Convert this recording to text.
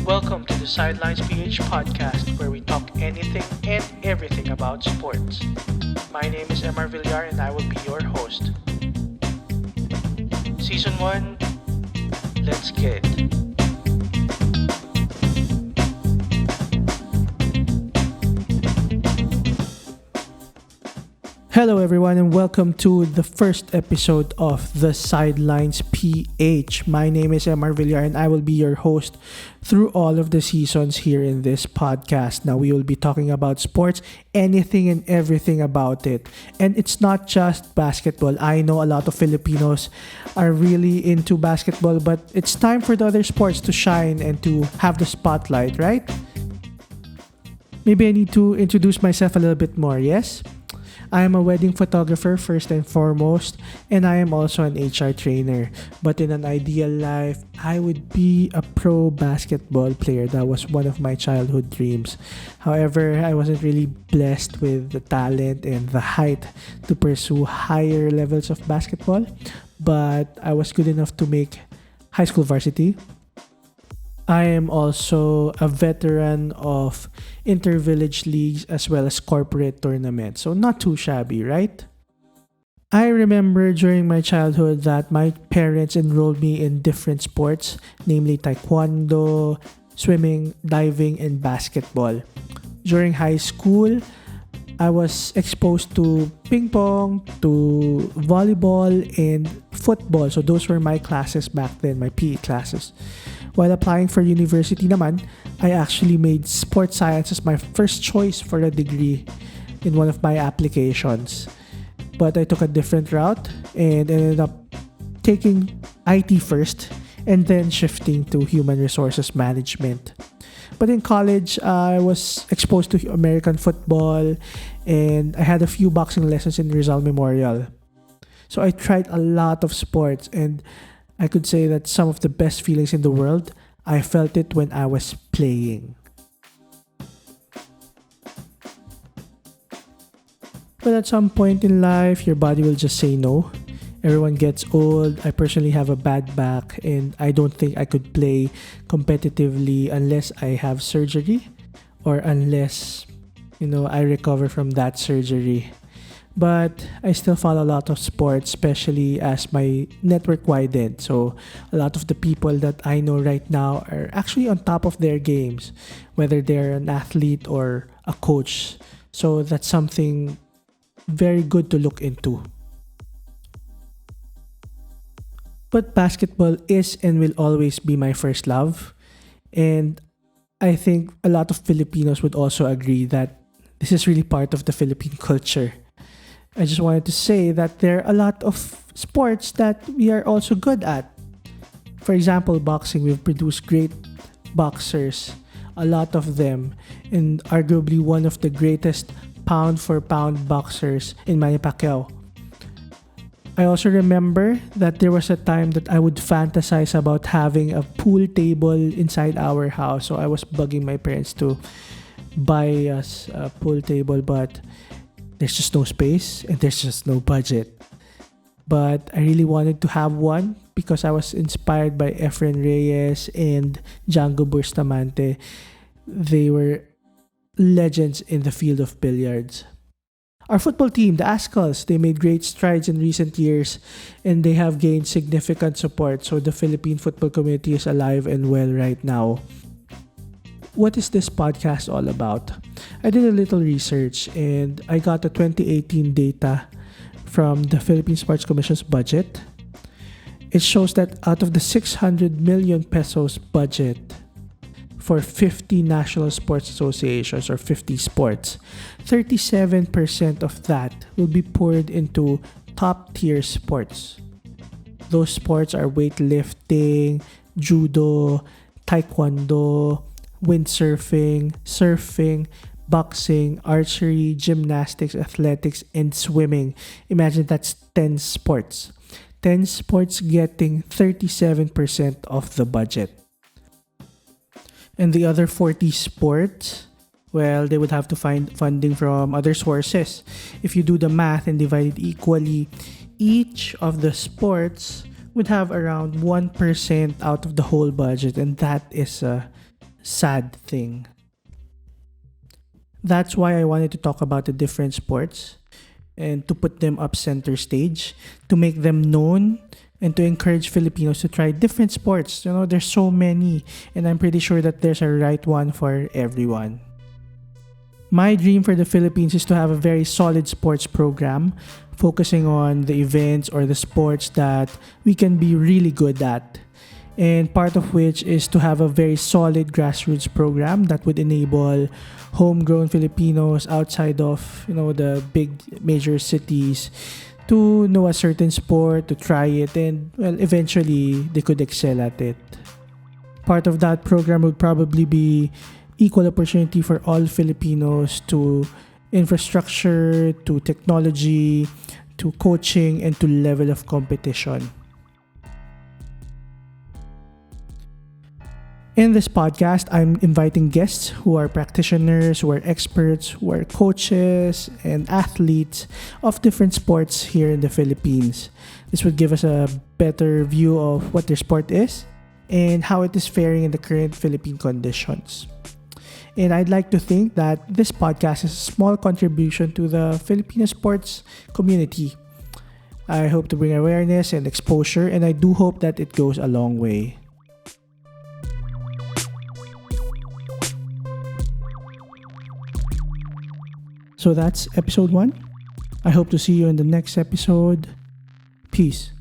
Welcome to the Sidelines PH podcast, where we talk anything and everything about sports. My name is Mr. Villar and I will be your host. Season 1, let's get it. Hello everyone and welcome to the first episode of the Sidelines PH. My name is Mr. Villar and I will be your host through all of the seasons here in this podcast. Now we will be talking about sports, anything and everything about it. And it's not just basketball. I know a lot of Filipinos are really into basketball, but it's time for the other sports to shine and to have the spotlight, right? Maybe I need to introduce myself a little bit more, yes? I am a wedding photographer first and foremost, and I am also an HR trainer. But in an ideal life, I would be a pro basketball player. That was one of my childhood dreams. However, I wasn't really blessed with the talent and the height to pursue higher levels of basketball, but I was good enough to make high school varsity. I am also a veteran of inter-village leagues as well as corporate tournaments. So not too shabby, right? I remember during my childhood that my parents enrolled me in different sports, namely taekwondo, swimming, diving, and basketball. During high school, I was exposed to ping pong, to volleyball, and football. So those were my classes back then, my PE classes. While applying for university naman, I actually made sports science as my first choice for a degree in one of my applications. But I took a different route and ended up taking IT first and then shifting to human resources management. But in college, I was exposed to American football and I had a few boxing lessons in Rizal Memorial. So I tried a lot of sports and I could say that some of the best feelings in the world, I felt it when I was playing. But at some point in life, your body will just say no. Everyone gets old. I personally have a bad back and I don't think I could play competitively unless I have surgery or unless, I recover from that surgery. But I still follow a lot of sports, especially as my network widened. So a lot of the people that I know right now are actually on top of their games, whether they're an athlete or a coach. So that's something very good to look into. But basketball is and will always be my first love. And I think a lot of Filipinos would also agree that this is really part of the Philippine culture. I just wanted to say that there are a lot of sports that we are also good at. For example, boxing, we've produced great boxers, a lot of them, and arguably one of the greatest pound-for-pound boxers in Manny Pacquiao. I also remember that there was a time that I would fantasize about having a pool table inside our house. So I was bugging my parents to buy us a pool table, but there's just no space and there's just no budget. But I really wanted to have one because I was inspired by Efren Reyes and Django Bustamante. They were legends in the field of billiards. Our football team, the Ascals, they made great strides in recent years and they have gained significant support. So the Philippine football community is alive and well right now. What is this podcast all about? I did a little research and I got the 2018 data from the Philippine Sports Commission's budget. It shows that out of the 600 million pesos budget for 50 national sports associations or 50 sports, 37% of that will be poured into top tier sports. Those sports are weightlifting, judo, taekwondo, windsurfing, surfing, boxing, archery, gymnastics, athletics, and swimming. Imagine that's 10 sports. 10 sports getting 37% of the budget. And the other 40 sports, well, they would have to find funding from other sources. If you do the math and divide it equally, each of the sports would have around 1% out of the whole budget, and that is a sad thing. That's why I wanted to talk about the different sports and to put them up center stage, to make them known and to encourage Filipinos to try different sports. There's so many, and I'm pretty sure that there's a right one for everyone. My dream for the Philippines is to have a very solid sports program focusing on the events or the sports that we can be really good at. And part of which is to have a very solid grassroots program that would enable homegrown Filipinos outside of the big major cities to know a certain sport, to try it, and well, eventually they could excel at it. Part of that program would probably be equal opportunity for all Filipinos to infrastructure, to technology, to coaching, and to level of competition. In this podcast, I'm inviting guests who are practitioners, who are experts, who are coaches and athletes of different sports here in the Philippines. This would give us a better view of what their sport is and how it is faring in the current Philippine conditions. And I'd like to think that this podcast is a small contribution to the Filipino sports community. I hope to bring awareness and exposure, and I do hope that it goes a long way. So that's episode 1. I hope to see you in the next episode. Peace.